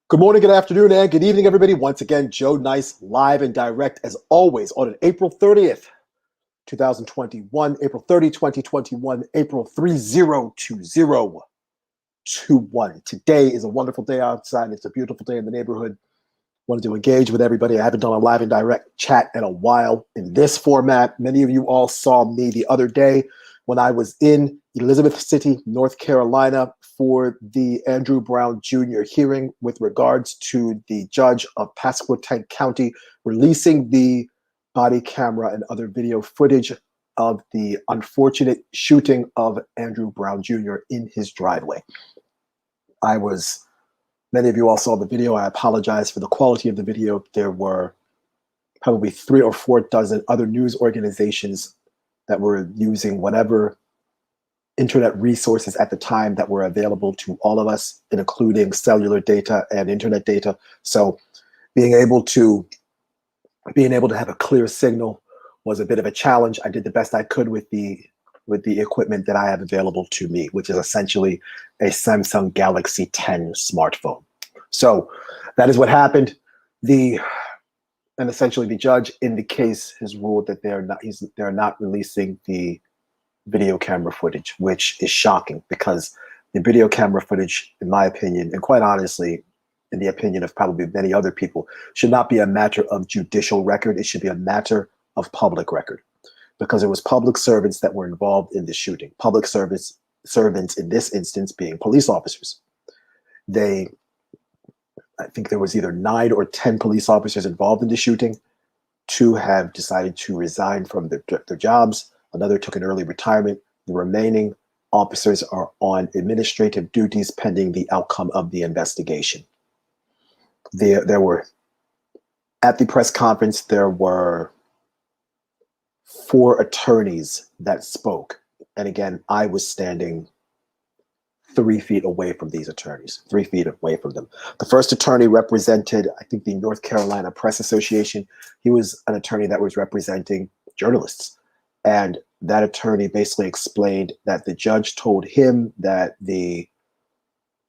Good morning, good afternoon, and good evening, everybody. Once again, Joe Nice live and direct as always on an April 30th, 2021, April 30, 2021, April 302021. Today is a wonderful day outside. It's a beautiful day in the neighborhood. Wanted to engage with everybody. I haven't done a live and direct chat in a while in this format. Many of you all saw me the other day when I was in Elizabeth City, North Carolina, for the Andrew Brown Jr. hearing with regards to the judge of Pasquotank County releasing the body camera and other video footage of the unfortunate shooting of Andrew Brown Jr. in his driveway. Many of you all saw the video. I apologize for the quality of the video. There were probably 3 or 4 dozen other news organizations that were using whatever internet resources at the time that were available to all of us, including cellular data and internet data. So being able to have a clear signal was a bit of a challenge. I did the best I could with the equipment that I have available to me, which is essentially a Samsung Galaxy 10 smartphone. So that is what happened. And essentially the judge in the case has ruled that they're not releasing the video camera footage, which is shocking because the video camera footage, in my opinion, and quite honestly, in the opinion of probably many other people, should not be a matter of judicial record. It should be a matter of public record, because it was public servants that were involved in the shooting. Public servants in this instance being police officers. I think there was either 9 or 10 police officers involved in the shooting. 2 have decided to resign from their jobs. Another took an early retirement. The remaining officers are on administrative duties pending the outcome of the investigation. There were, at the press conference, there were 4 attorneys that spoke. And again, I was standing 3 feet away from these attorneys, 3 feet away from them. The first attorney represented, I think, the North Carolina Press Association. He was an attorney that was representing journalists. And that attorney basically explained that the judge told him that the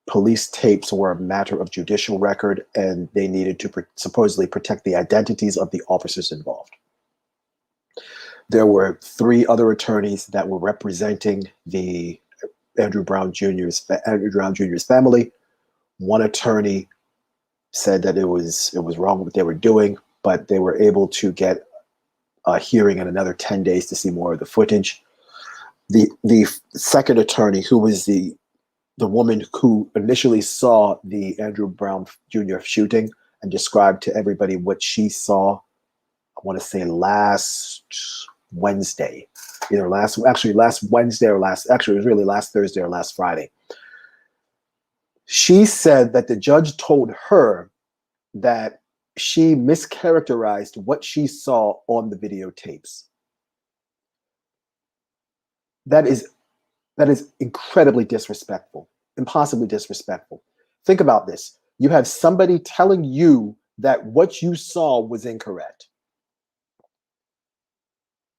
police tapes were a matter of judicial record and they needed to supposedly protect the identities of the officers involved. There were 3 other attorneys that were representing the Andrew Brown Jr.'s family. One attorney said that it was wrong what they were doing, but they were able to get a hearing in another 10 days to see more of the footage. The second attorney, who was the woman who initially saw the Andrew Brown Jr. shooting and described to everybody what she saw, I want to say last Wednesday, last Wednesday or it was really last Thursday or last Friday. She said that the judge told her that she mischaracterized what she saw on the videotapes. That is incredibly disrespectful, impossibly disrespectful. Think about this. You have somebody telling you that what you saw was incorrect.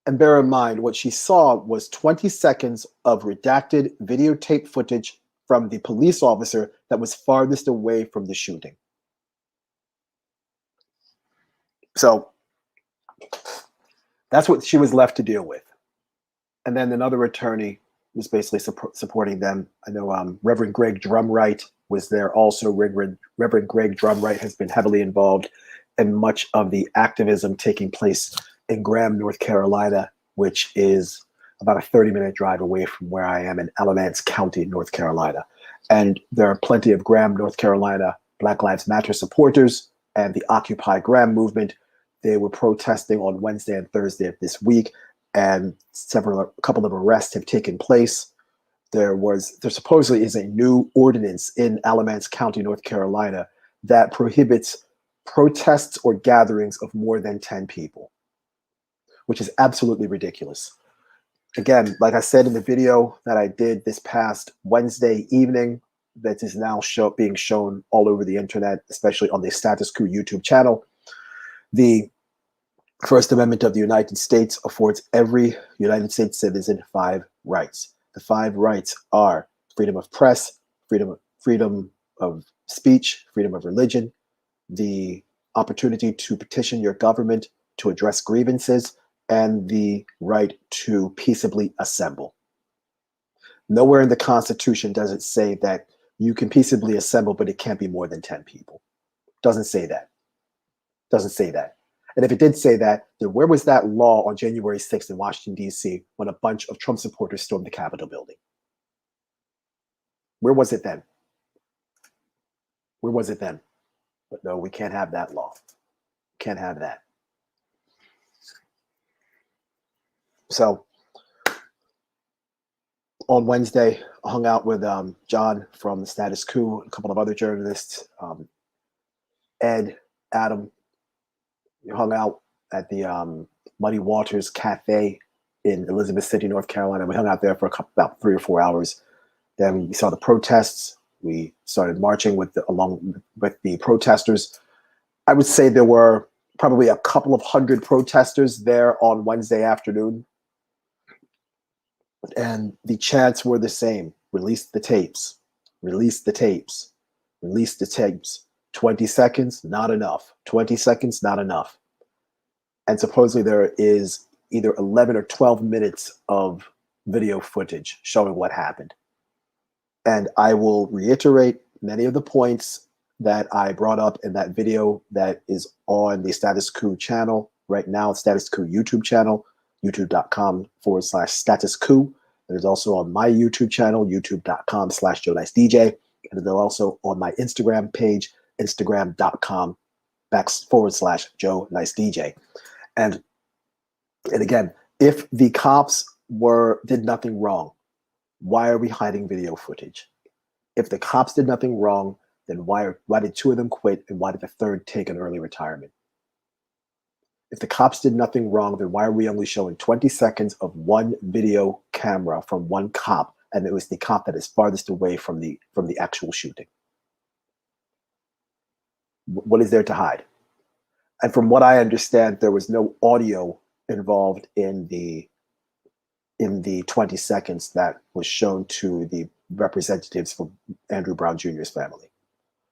And bear in mind, what she saw was 20 seconds of redacted videotape footage from the police officer that was farthest away from the shooting. So that's what she was left to deal with. And then another attorney was basically supporting them. I know Reverend Greg Drumright was there also. Reverend Greg Drumright has been heavily involved in much of the activism taking place in Graham, North Carolina, which is about a 30-minute drive away from where I am in Alamance County, North Carolina. And there are plenty of Graham, North Carolina Black Lives Matter supporters and the Occupy Graham movement. They were protesting on Wednesday and Thursday of this week, and a couple of arrests have taken place. There supposedly is a new ordinance in Alamance County, North Carolina, that prohibits protests or gatherings of more than 10 people, which is absolutely ridiculous. Again, like I said in the video that I did this past Wednesday evening, that is now being shown all over the internet, especially on the Status Quo YouTube channel, the First Amendment of the United States affords every United States citizen 5 rights. The 5 rights are freedom of press, freedom of speech, freedom of religion, the opportunity to petition your government to address grievances, and the right to peaceably assemble. Nowhere in the Constitution does it say that you can peaceably assemble, but it can't be more than 10 people. Doesn't say that. Doesn't say that. And if it did say that, then where was that law on January 6th in Washington, D.C., when a bunch of Trump supporters stormed the Capitol building? Where was it then? Where was it then? But no, we can't have that law. Can't have that. So on Wednesday, I hung out with John from the Status Coup, a couple of other journalists, Ed, Adam. We hung out at the Muddy Waters Cafe in Elizabeth City, North Carolina. We hung out there for about 3 or 4 hours. Then we saw the protests. We started marching along with the protesters. I would say there were probably a couple of hundred protesters there on Wednesday afternoon. And the chants were the same. Release the tapes. Release the tapes. Release the tapes. 20 seconds, not enough. 20 seconds, not enough. And supposedly there is either 11 or 12 minutes of video footage showing what happened. And I will reiterate many of the points that I brought up in that video that is on the Status Coup channel right now, Status Coup YouTube channel, youtube.com/Status Coup. It is also on my YouTube channel, youtube.com/JoeNiceDJ. And it's also on my Instagram page, instagram.com/JoeNiceDJ. And again, if the cops did nothing wrong, why are we hiding video footage? If the cops did nothing wrong, then why did 2 of them quit, and why did the 3rd take an early retirement? If the cops did nothing wrong, then why are we only showing 20 seconds of one video camera from one cop, and it was the cop that is farthest away from the actual shooting? What is there to hide? And from what I understand, there was no audio involved in the 20 seconds that was shown to the representatives from Andrew Brown Jr.'s family.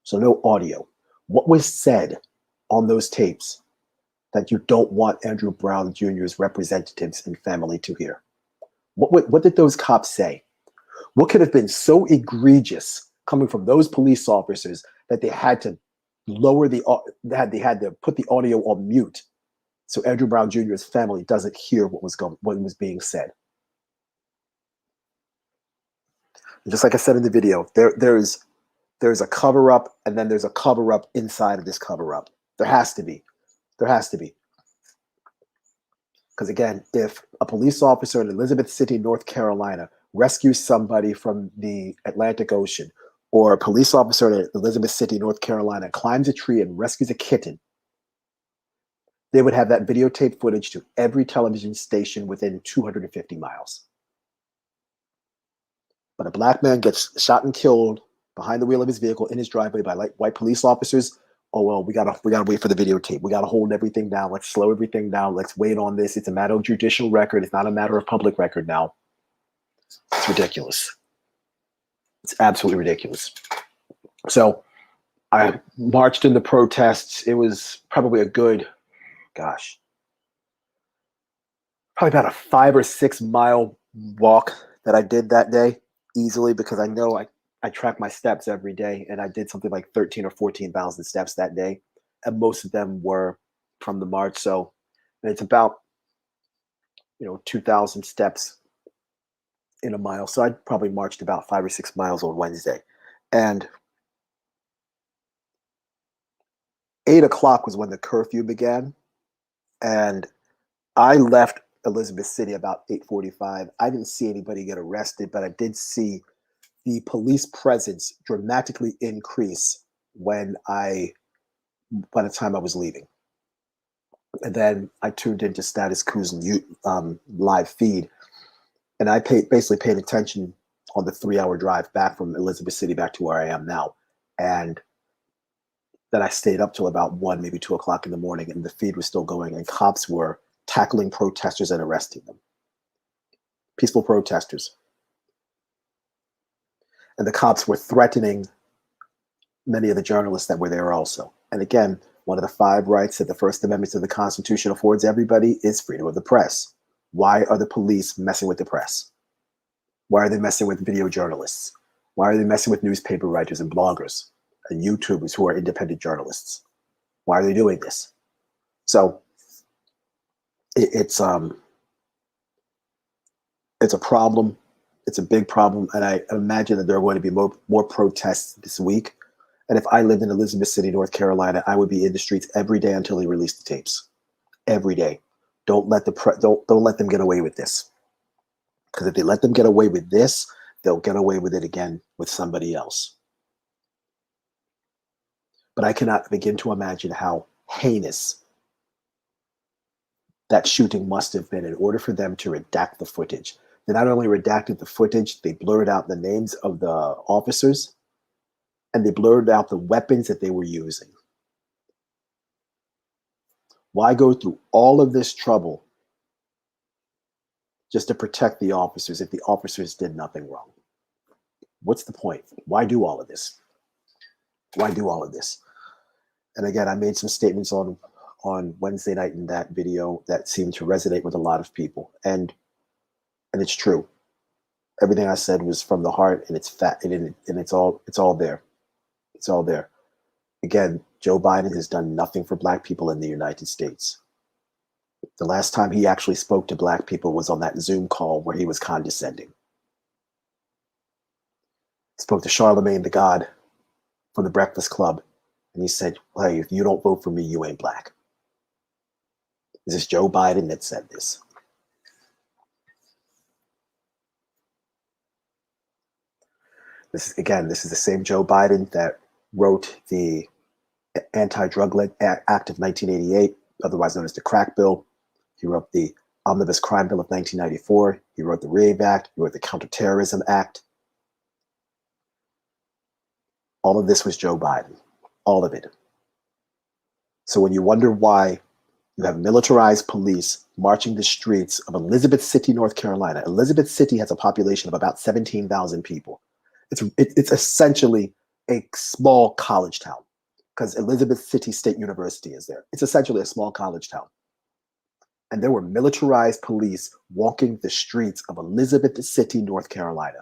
So no audio. What was said on those tapes that you don't want Andrew Brown Jr.'s representatives and family to hear? What did those cops say? What could have been so egregious coming from those police officers that they had to they had to put the audio on mute so Andrew Brown Jr.'s family doesn't hear what was being said? Just like I said in the video, there's a cover up, and then there's a cover up inside of this cover up. There has to be. There has to be. Because again, if a police officer in Elizabeth City, North Carolina, rescues somebody from the Atlantic Ocean, or a police officer in Elizabeth City, North Carolina, climbs a tree and rescues a kitten, they would have that videotape footage to every television station within 250 miles. But a black man gets shot and killed behind the wheel of his vehicle in his driveway by white police officers. Oh, well, we gotta wait for the videotape. We gotta hold everything down. Let's slow everything down. Let's wait on this. It's a matter of judicial record. It's not a matter of public record now. It's ridiculous. It's absolutely ridiculous. So I marched in the protests. It was probably a good, probably about a 5 or 6 mile walk that I did that day easily, because I know I track my steps every day, and I did something like 13 or 14,000 steps that day, and most of them were from the march. So, and it's about 2,000 steps in a mile. So I probably marched about 5 or 6 miles on Wednesday, and 8 o'clock was when the curfew began, and I left Elizabeth City about 8:45. I didn't see anybody get arrested, but I did see the police presence dramatically increase by the time I was leaving. And then I tuned into Status Quo's live feed, and I basically paid attention on the 3-hour drive back from Elizabeth City back to where I am now. And then I stayed up till about 1, maybe 2 o'clock in the morning, and the feed was still going, and cops were tackling protesters and arresting them. Peaceful protesters. And the cops were threatening many of the journalists that were there also. And again, one of the 5 rights that the First Amendment to the Constitution affords everybody is freedom of the press. Why are the police messing with the press? Why are they messing with video journalists? Why are they messing with newspaper writers and bloggers and YouTubers who are independent journalists? Why are they doing this? So it's a problem. It's a big problem, and I imagine that there are going to be more protests this week. And if I lived in Elizabeth City, North Carolina, I would be in the streets every day until they release the tapes. Every day. Don't let them get away with this. Because if they let them get away with this, they'll get away with it again with somebody else. But I cannot begin to imagine how heinous that shooting must have been in order for them to redact the footage. They not only redacted the footage, they blurred out the names of the officers, and they blurred out the weapons that they were using. Why go through all of this trouble just to protect the officers if the officers did nothing wrong? What's the point? Why do all of this? Why do all of this? And again, I made some statements on Wednesday night in that video that seemed to resonate with a lot of people. And it's true. Everything I said was from the heart, and it's fat, and it's all there. It's all there. Again, Joe Biden has done nothing for Black people in the United States. The last time he actually spoke to Black people was on that Zoom call where he was condescending. Spoke to Charlemagne the God from the Breakfast Club, and he said, hey, if you don't vote for me, you ain't Black. This is Joe Biden that said this. This is the same Joe Biden that wrote the Anti-Drug Act of 1988, otherwise known as the Crack Bill. He wrote the Omnibus Crime Bill of 1994. He wrote the RAVE Act. He wrote the Counterterrorism Act. All of this was Joe Biden. All of it. So when you wonder why you have militarized police marching the streets of Elizabeth City, North Carolina. Elizabeth City has a population of about 17,000 people. It's essentially a small college town because Elizabeth City State University is there. It's essentially a small college town. And there were militarized police walking the streets of Elizabeth City, North Carolina.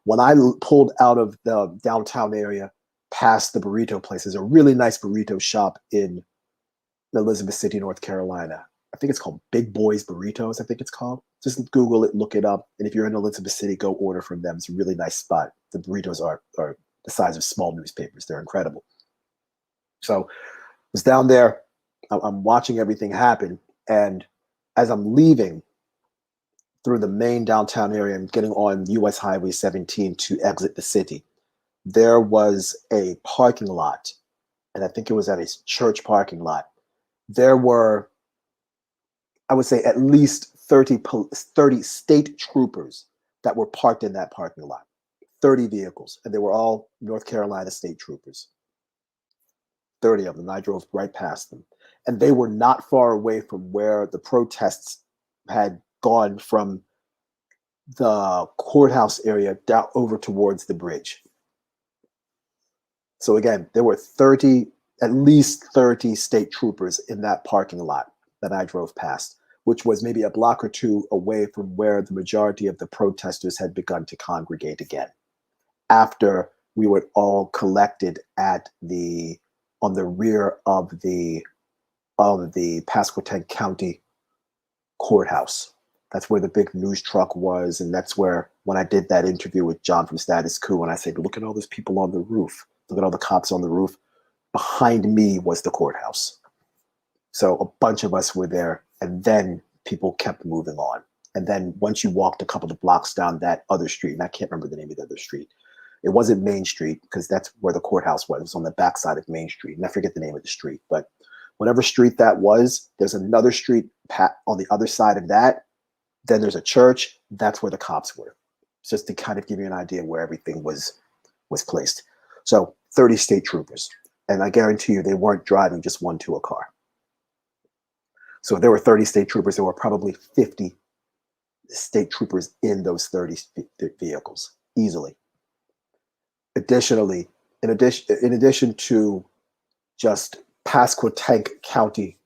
When I pulled out of the downtown area past the burrito place, there's a really nice burrito shop in Elizabeth City, North Carolina. I think it's called Big Boys Burritos, I think it's called. Just Google it, look it up. And if you're in Elizabeth City, go order from them. It's a really nice spot. The burritos are the size of small newspapers. They're incredible. So I was down there. I'm watching everything happen. And as I'm leaving through the main downtown area and getting on US Highway 17 to exit the city, there was a parking lot. And I think it was at a church parking lot. There were, I would say, at least 30 state troopers that were parked in that parking lot. 30 vehicles, and they were all North Carolina state troopers. 30 of them. I drove right past them. And they were not far away from where the protests had gone from the courthouse area down over towards the bridge. So again, there were at least 30 state troopers in that parking lot that I drove past, which was maybe a block or two away from where the majority of the protesters had begun to congregate again, after we were all collected on the rear of the Pasquotank County courthouse. That's where the big news truck was, and that's where, when I did that interview with John from Status Quo, and I said, look at all those people on the roof. Look at all the cops on the roof. Behind me was the courthouse. So a bunch of us were there, and then people kept moving on. And then once you walked a couple of blocks down that other street, and I can't remember the name of the other street, it wasn't Main Street because that's where the courthouse was. It was on the backside of Main Street, and I forget the name of the street. But whatever street that was, there's another street on the other side of that. Then there's a church. That's where the cops were. Just to kind of give you an idea where everything was placed. So 30 state troopers. And I guarantee you they weren't driving just one to a car. So there were 30 state troopers. There were probably 50 state troopers in those 30 vehicles, easily. Additionally, in addition to just Pasquotank County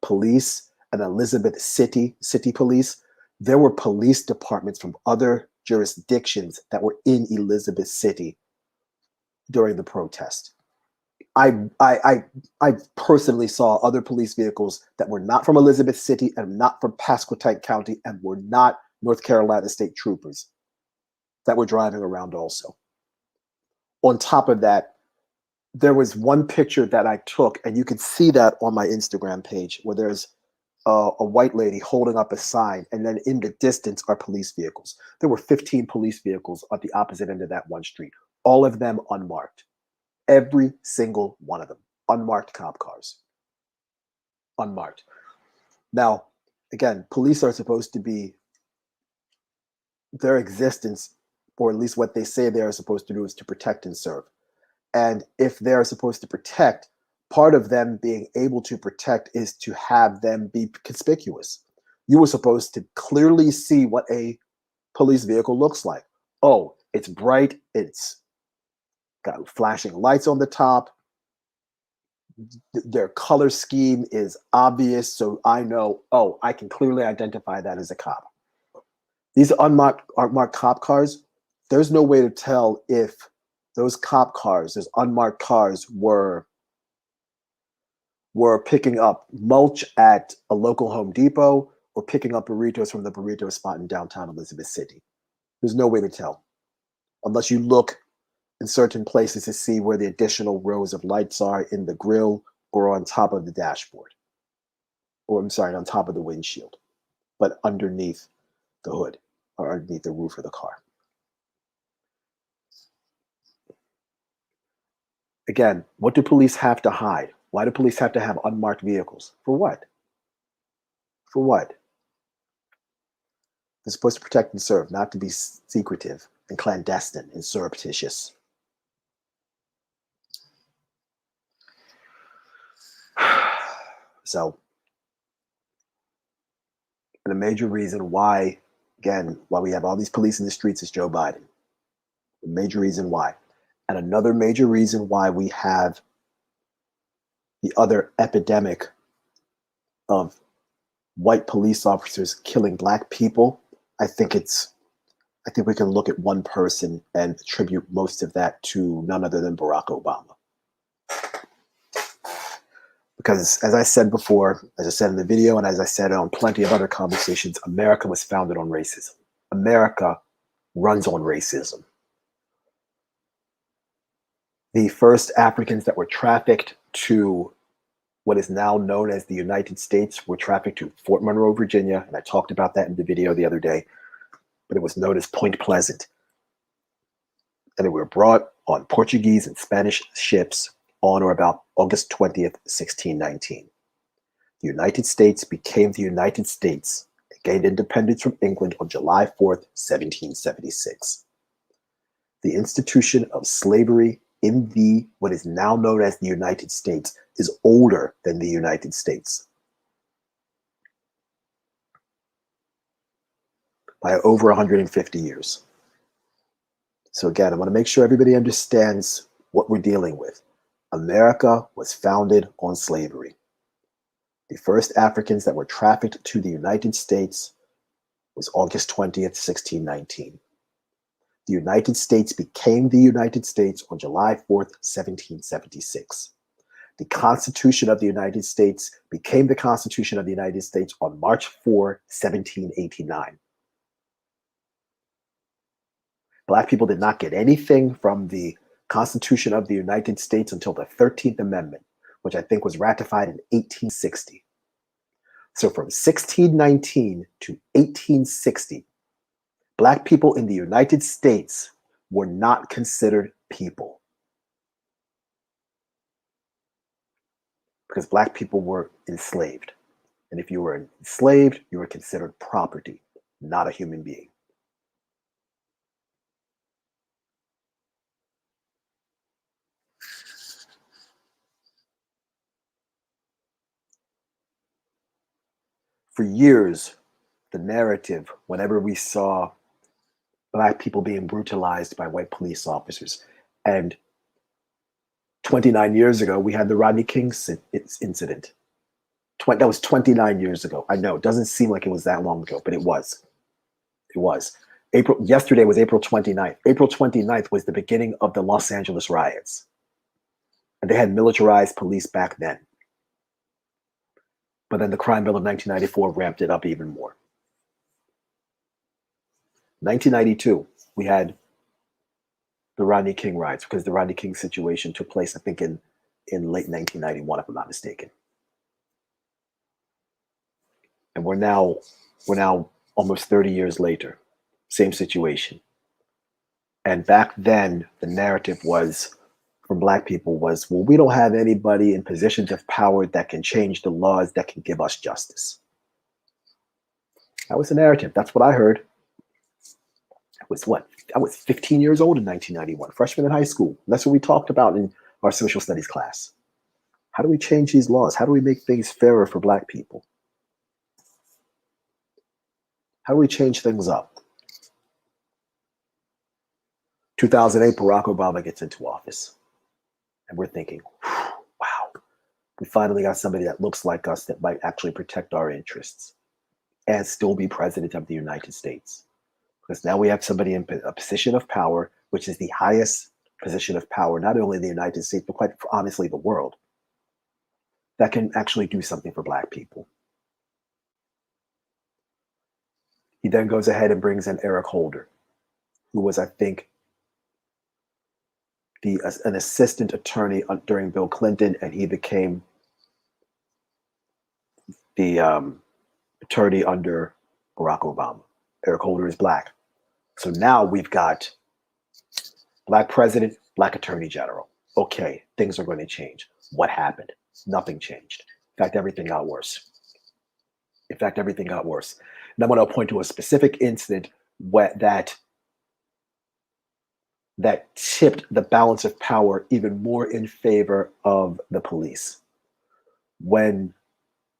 Police and Elizabeth City Police, there were police departments from other jurisdictions that were in Elizabeth City during the protest. I personally saw other police vehicles that were not from Elizabeth City and not from Pasquotank County and were not North Carolina state troopers that were driving around also. On top of that, there was one picture that I took, and you can see that on my Instagram page, where there's a white lady holding up a sign, and then in the distance are police vehicles. There were 15 police vehicles at the opposite end of that one street, all of them unmarked. Every single one of them, unmarked cop cars. Unmarked. Now, again, police are supposed to be, their existence, or at least what they say they are supposed to do, is to protect and serve. And if they're supposed to protect, part of them being able to protect is to have them be conspicuous. You were supposed to clearly see what a police vehicle looks like. Oh, it's bright, it's got flashing lights on the top, their color scheme is obvious, so I know, oh, I can clearly identify that as a cop. These unmarked cop cars, there's no way to tell if those cop cars, those unmarked cars, were picking up mulch at a local Home Depot or picking up burritos from the burrito spot in downtown Elizabeth City. There's no way to tell unless you look in certain places to see where the additional rows of lights are in the grill or on top of the dashboard. Or I'm sorry, on top of the windshield, but underneath the hood or underneath the roof of the car. Again, what do police have to hide? Why do police have to have unmarked vehicles? For what? For what? They're supposed to protect and serve, not to be secretive and clandestine and surreptitious. So, and a major reason why, again, why we have all these police in the streets is Joe Biden. A major reason why. And another major reason why we have the other epidemic of white police officers killing black people, I think we can look at one person and attribute most of that to none other than Barack Obama. Because as I said before, as I said in the video, and as I said on plenty of other conversations, America was founded on racism. America runs on racism. The first Africans that were trafficked to what is now known as the United States were trafficked to Fort Monroe, Virginia, and I talked about that in the video the other day, but it was known as Point Pleasant. And they were brought on Portuguese and Spanish ships on or about August 20th, 1619. The United States became the United States. It gained independence from England on July 4th, 1776. The institution of slavery in what is now known as the United States is older than the United States by over 150 years. So again, I want to make sure everybody understands what we're dealing with. America was founded on slavery. The first Africans that were trafficked to the United States was August 20th, 1619. The United States became the United States on July 4th, 1776. The Constitution of the United States became the Constitution of the United States on March 4, 1789. Black people did not get anything from the Constitution of the United States until the 13th Amendment, which I think was ratified in 1860. So from 1619 to 1860, Black people in the United States were not considered people because Black people were enslaved. And if you were enslaved, you were considered property, not a human being. For years, the narrative, whenever we saw Black people being brutalized by white police officers, and 29 years ago, we had the Rodney King incident. That was 29 years ago. I know it doesn't seem like it was that long ago, but it was. It was. Yesterday was April 29th. April 29th was the beginning of the Los Angeles riots. And they had militarized police back then. But then the crime bill of 1994 ramped it up even more. 1992, we had the Rodney King riots because the Rodney King situation took place, I think, in late 1991, if I'm not mistaken. And we're now almost 30 years later, same situation. And back then, the narrative was, for Black people, was, well, we don't have anybody in positions of power that can change the laws that can give us justice. That was the narrative. That's what I heard. I was 15 years old in 1991, freshman in high school. That's what we talked about in our social studies class. How do we change these laws? How do we make things fairer for Black people? How do we change things up? 2008, Barack Obama gets into office. And we're thinking, wow, we finally got somebody that looks like us that might actually protect our interests and still be president of the United States. Because now we have somebody in a position of power, which is the highest position of power, not only in the United States, but quite honestly, the world, that can actually do something for Black people. He then goes ahead and brings in Eric Holder, who was, I think, an assistant attorney during Bill Clinton, and he became the attorney under Barack Obama. Eric Holder is Black. So now we've got Black president, Black attorney general. Okay, things are going to change. What happened? Nothing changed. In fact, everything got worse. And I'm going to point to a specific incident that tipped the balance of power even more in favor of the police. When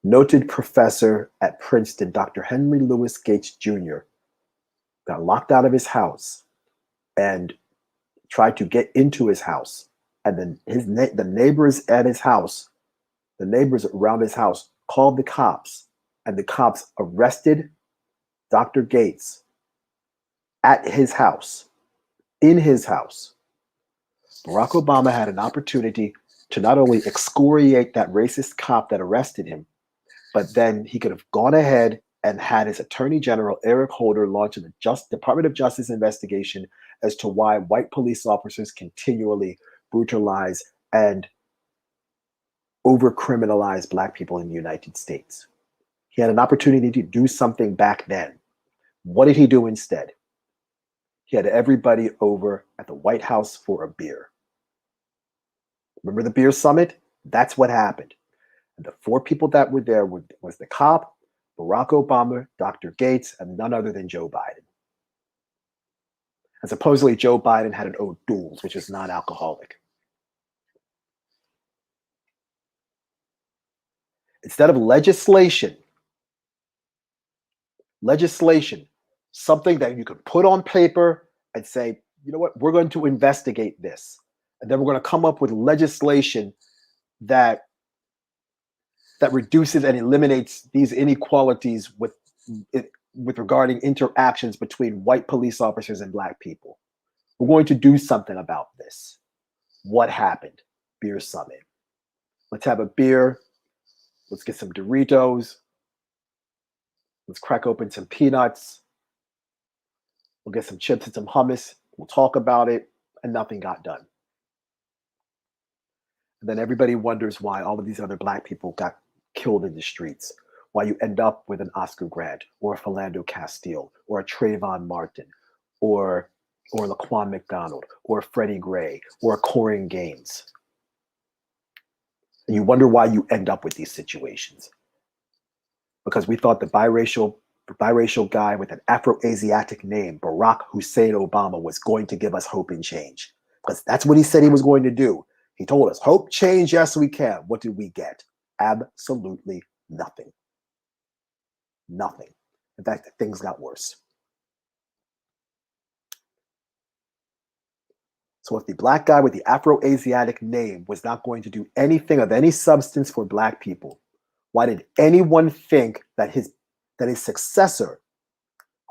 noted professor at Princeton, Dr. Henry Louis Gates Jr., got locked out of his house and tried to get into his house. And then the neighbors at his house, the neighbors around his house, called the cops, and the cops arrested Dr. Gates at his house, in his house. Barack Obama had an opportunity to not only excoriate that racist cop that arrested him, but then he could have gone ahead and had his Attorney General, Eric Holder, launch a Department of Justice investigation as to why white police officers continually brutalize and over-criminalize Black people in the United States. He had an opportunity to do something back then. What did he do instead? He had everybody over at the White House for a beer. Remember the beer summit? That's what happened. And the four people that were there was the cop, Barack Obama, Dr. Gates, and none other than Joe Biden. And supposedly Joe Biden had an O'Doul's, which is non-alcoholic. Instead of legislation, something that you could put on paper and say, you know what, we're going to investigate this. And then we're going to come up with legislation that reduces and eliminates these inequalities with regarding interactions between white police officers and Black people. We're going to do something about this. What happened? Beer summit. Let's have a beer. Let's get some Doritos. Let's crack open some peanuts. We'll get some chips and some hummus. We'll talk about it. And nothing got done. And then everybody wonders why all of these other Black people got killed in the streets, why you end up with an Oscar Grant or a Philando Castile or a Trayvon Martin or Laquan McDonald or Freddie Gray or Corrine Gaines. And you wonder why you end up with these situations. Because we thought the biracial guy with an Afro-Asiatic name, Barack Hussein Obama, was going to give us hope and change. Because that's what he said he was going to do. He told us, hope, change, yes, we can. What did we get? Absolutely nothing. Nothing. In fact, things got worse. So if the black guy with the Afro-Asiatic name was not going to do anything of any substance for black people, why did anyone think that his successor,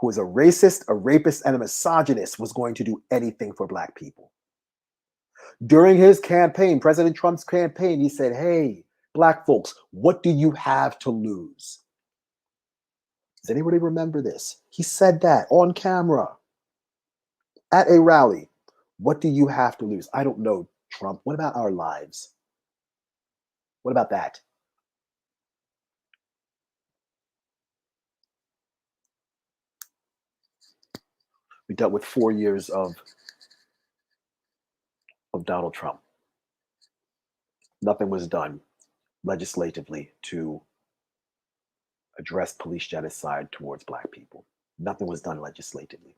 who is a racist, a rapist, and a misogynist, was going to do anything for black people? During his campaign, President Trump's campaign, he said, hey, black folks, what do you have to lose? Does anybody remember this? He said that on camera at a rally. What do you have to lose? I don't know, Trump. What about our lives? What about that? We dealt with 4 years of Donald Trump. Nothing was done legislatively to address police genocide towards black people. Nothing was done legislatively.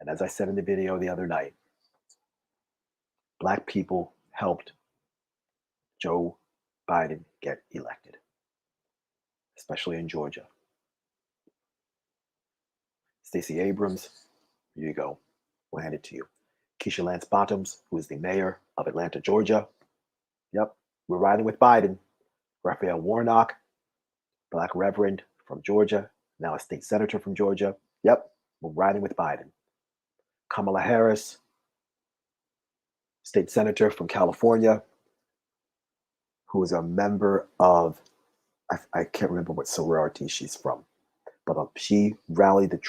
And as I said in the video the other night, black people helped Joe Biden get elected, especially in Georgia. Stacey Abrams, here you go. We'll hand it to you. Keisha Lance Bottoms, who is the mayor of Atlanta, Georgia. Yep, we're riding with Biden. Raphael Warnock, black reverend from Georgia, now a state senator from Georgia. Yep, we're riding with Biden. Kamala Harris, state senator from California, who is a member of, I can't remember what sorority she's from, but she rallied,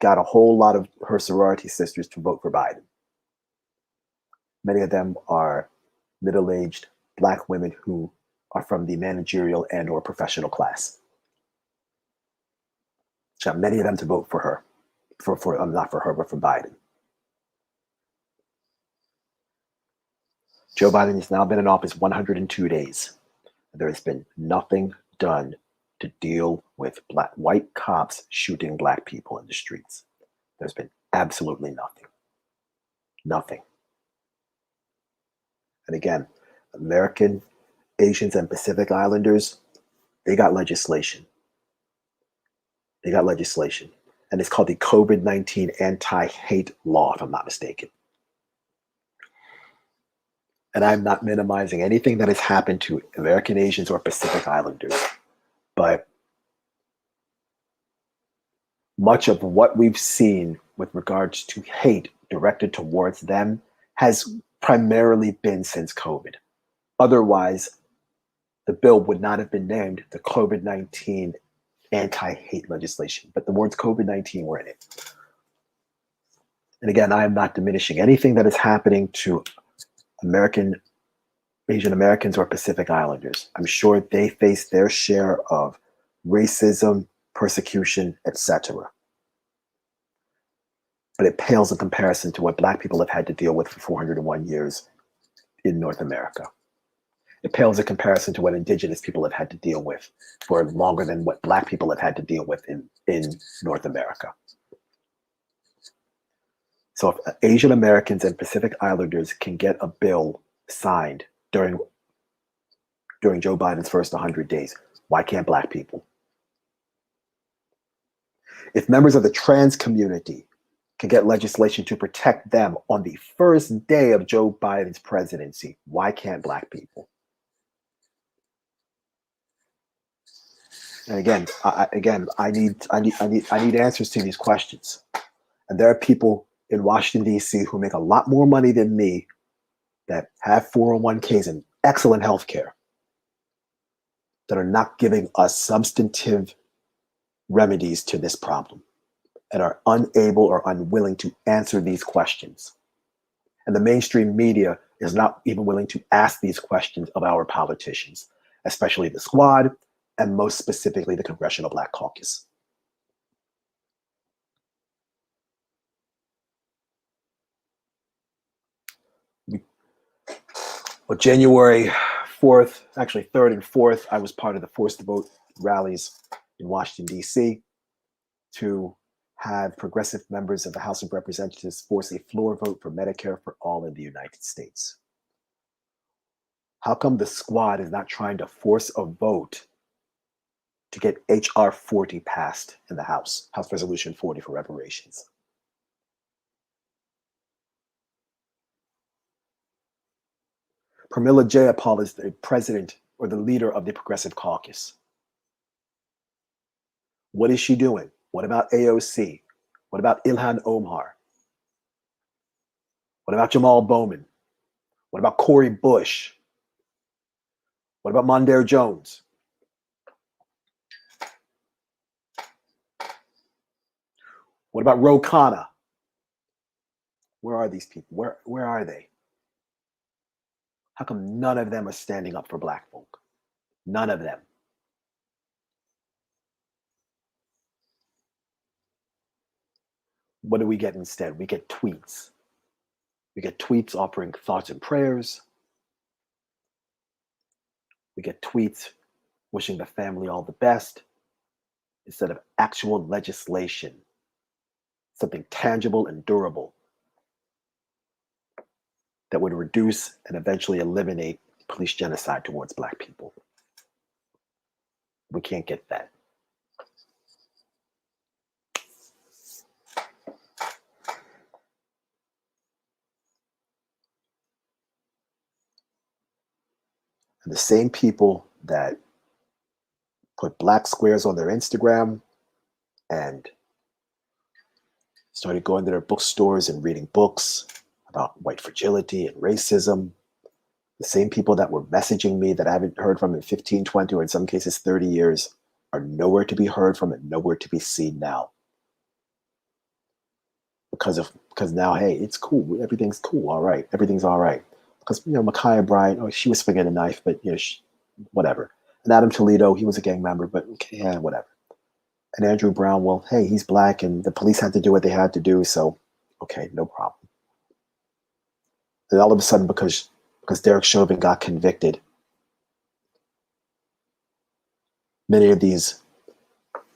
got a whole lot of her sorority sisters to vote for Biden. Many of them are middle-aged black women who are from the managerial and or professional class. She got many of them to vote for her, not for her, but for Biden. Joe Biden has now been in office 102 days. There has been nothing done to deal with white cops shooting black people in the streets. There's been absolutely nothing. Nothing. And again, American, Asians, and Pacific Islanders, they got legislation. They got legislation. And it's called the COVID-19 Anti-Hate Law, if I'm not mistaken. And I'm not minimizing anything that has happened to American Asians or Pacific Islanders. But much of what we've seen with regards to hate directed towards them has primarily been since COVID. Otherwise, the bill would not have been named the COVID-19 anti-hate legislation, but the words COVID-19 were in it. And again, I am not diminishing anything that is happening to American, Asian Americans, or Pacific Islanders. I'm sure they face their share of racism, persecution, etc. But it pales in comparison to what black people have had to deal with for 401 years in North America. It pales in comparison to what indigenous people have had to deal with for longer than what black people have had to deal with in North America. So if Asian Americans and Pacific Islanders can get a bill signed during Joe Biden's first 100 days, why can't black people? If members of the trans community can get legislation to protect them on the first day of Joe Biden's presidency, why can't black people? And again, I need answers to these questions. And there are people in Washington, D.C. who make a lot more money than me that have 401ks and excellent health care that are not giving us substantive remedies to this problem and are unable or unwilling to answer these questions. And the mainstream media is not even willing to ask these questions of our politicians, especially the Squad, and most specifically the Congressional Black Caucus. Well, January 4th, actually 3rd and 4th, I was part of the Force to Vote rallies in Washington, D.C. to have progressive members of the House of Representatives force a floor vote for Medicare for all in the United States. How come the Squad is not trying to force a vote to get H.R. 40 passed in the House Resolution 40 for reparations? Pramila Jayapal is the president or the leader of the Progressive Caucus. What is she doing? What about AOC? What about Ilhan Omar? What about Jamal Bowman? What about Cori Bush? What about Mondaire Jones? What about Ro Khanna? Where are these people? Where are they? How come none of them are standing up for Black folk? None of them. What do we get instead? We get tweets. We get tweets offering thoughts and prayers. We get tweets wishing the family all the best instead of actual legislation, something tangible and durable that would reduce and eventually eliminate police genocide towards Black people. We can't get that. And the same people that put Black squares on their Instagram and started going to their bookstores and reading books about white fragility and racism, the same people that were messaging me that I haven't heard from in 15, 20, or in some cases 30 years are nowhere to be heard from and nowhere to be seen now. Because now, hey, it's cool. Everything's cool. All right. Everything's all right. Because, Ma'Khia Bryant, oh, she was swinging a knife, but, whatever. And Adam Toledo, he was a gang member, but yeah, whatever. And Andrew Brown, well, hey, he's Black and the police had to do what they had to do. So, okay, no problem. And all of a sudden, because Derek Chauvin got convicted, many of these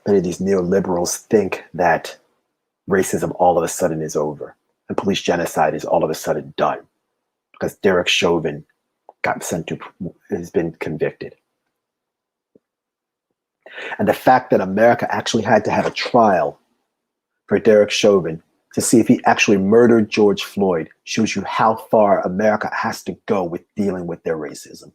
neoliberals think that racism all of a sudden is over and police genocide is all of a sudden done because Derek Chauvin has been convicted. And the fact that America actually had to have a trial for Derek Chauvin to see if he actually murdered George Floyd shows you how far America has to go with dealing with their racism.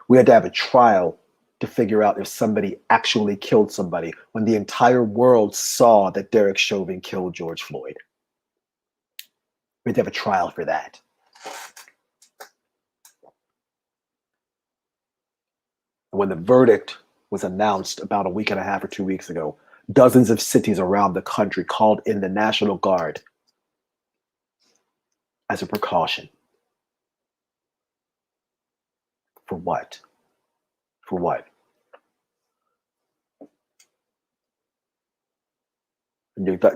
We had to have a trial to figure out if somebody actually killed somebody when the entire world saw that Derek Chauvin killed George Floyd. We had to have a trial for that. When the verdict was announced about a week and a half or 2 weeks ago, dozens of cities around the country called in the National Guard as a precaution. For what? For what?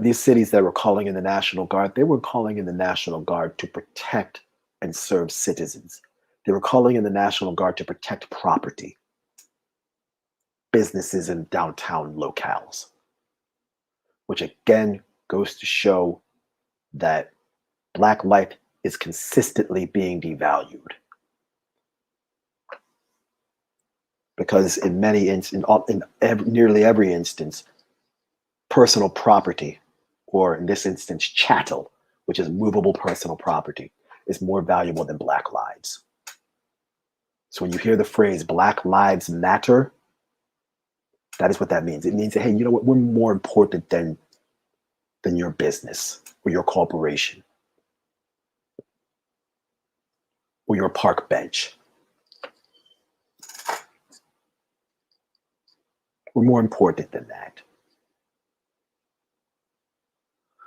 These cities that were calling in the National Guard, they were calling in the National Guard to protect and serve citizens. They were calling in the National Guard to protect property, businesses in downtown locales, which again goes to show that Black life is consistently being devalued. Because in nearly every instance, personal property, or in this instance, chattel, which is movable personal property, is more valuable than Black lives. So when you hear the phrase Black Lives Matter, that is what that means. It means that, hey, you know what? We're more important than your business or your corporation or your park bench. We're more important than that.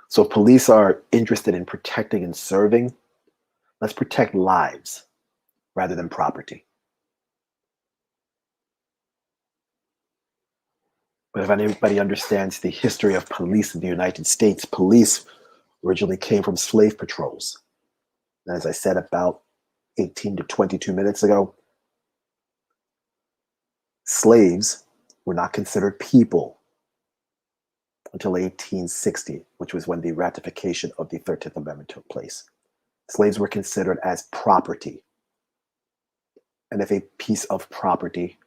So if police are interested in protecting and serving, let's protect lives rather than property. But if anybody understands the history of police in the United States, police originally came from slave patrols. And as I said about 18 to 22 minutes ago, slaves were not considered people until 1860, which was when the ratification of the 13th Amendment took place. Slaves were considered as property. And if a piece of property,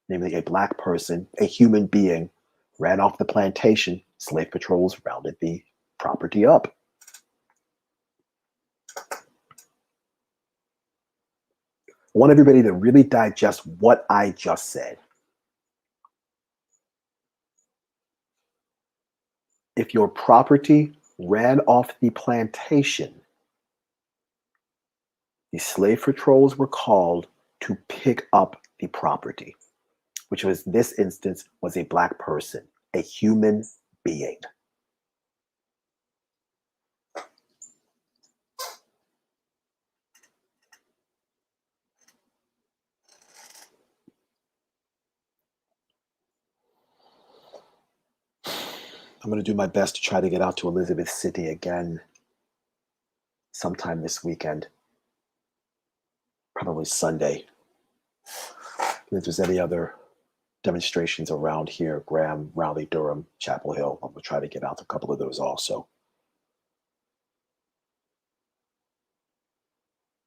namely a Black person, a human being, ran off the plantation, slave patrols rounded the property up. I want everybody to really digest what I just said. If your property ran off the plantation, the slave patrols were called to pick up the property, which was, this instance, was a black person, a human being. I'm going to do my best to try to get out to Elizabeth City again sometime this weekend, probably Sunday. If there's any other demonstrations around here, Graham, Raleigh, Durham, Chapel Hill, I'm going to try to get out to a couple of those also.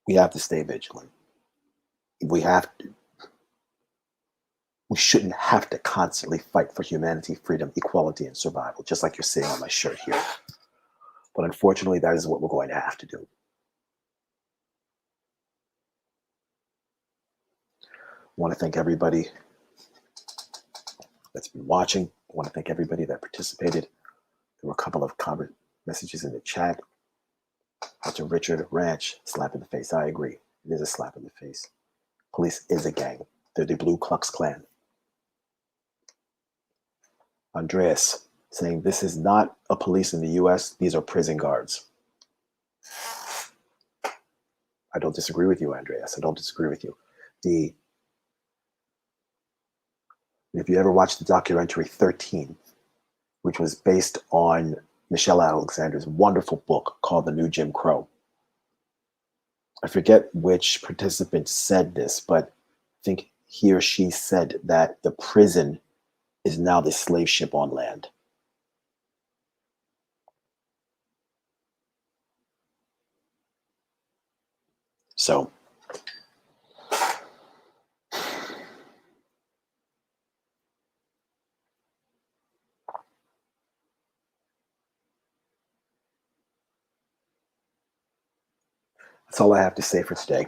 We have to stay vigilant. We have to. We shouldn't have to constantly fight for humanity, freedom, equality, and survival, just like you're seeing on my shirt here. But unfortunately, that is what we're going to have to do. I want to thank everybody that's been watching. I want to thank everybody that participated. There were a couple of comment messages in the chat. To Richard Ranch, slap in the face. I agree. It is a slap in the face. Police is a gang. They're the Ku Klux Klan. Andreas saying this is not a police in the US, these are prison guards. I don't disagree with you, Andreas. I don't disagree with you. If you ever watched the documentary 13, which was based on Michelle Alexander's wonderful book called The New Jim Crow. I forget which participant said this, but I think he or she said that the prison is now the slave ship on land. So, that's all I have to say for today.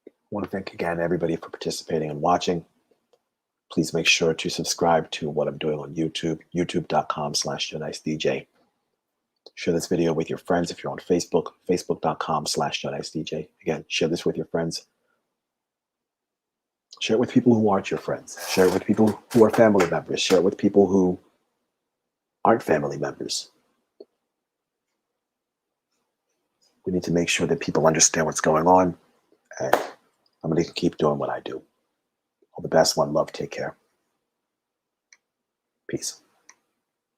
I want to thank again everybody for participating and watching. Please make sure to subscribe to what I'm doing on YouTube, youtube.com/JoeNiceDJ. Share this video with your friends if you're on Facebook, facebook.com/JoeNiceDJ. Again, share this with your friends. Share it with people who aren't your friends. Share it with people who are family members. Share it with people who aren't family members. We need to make sure that people understand what's going on. And I'm going to keep doing what I do. All the best. One love. Take care. Peace.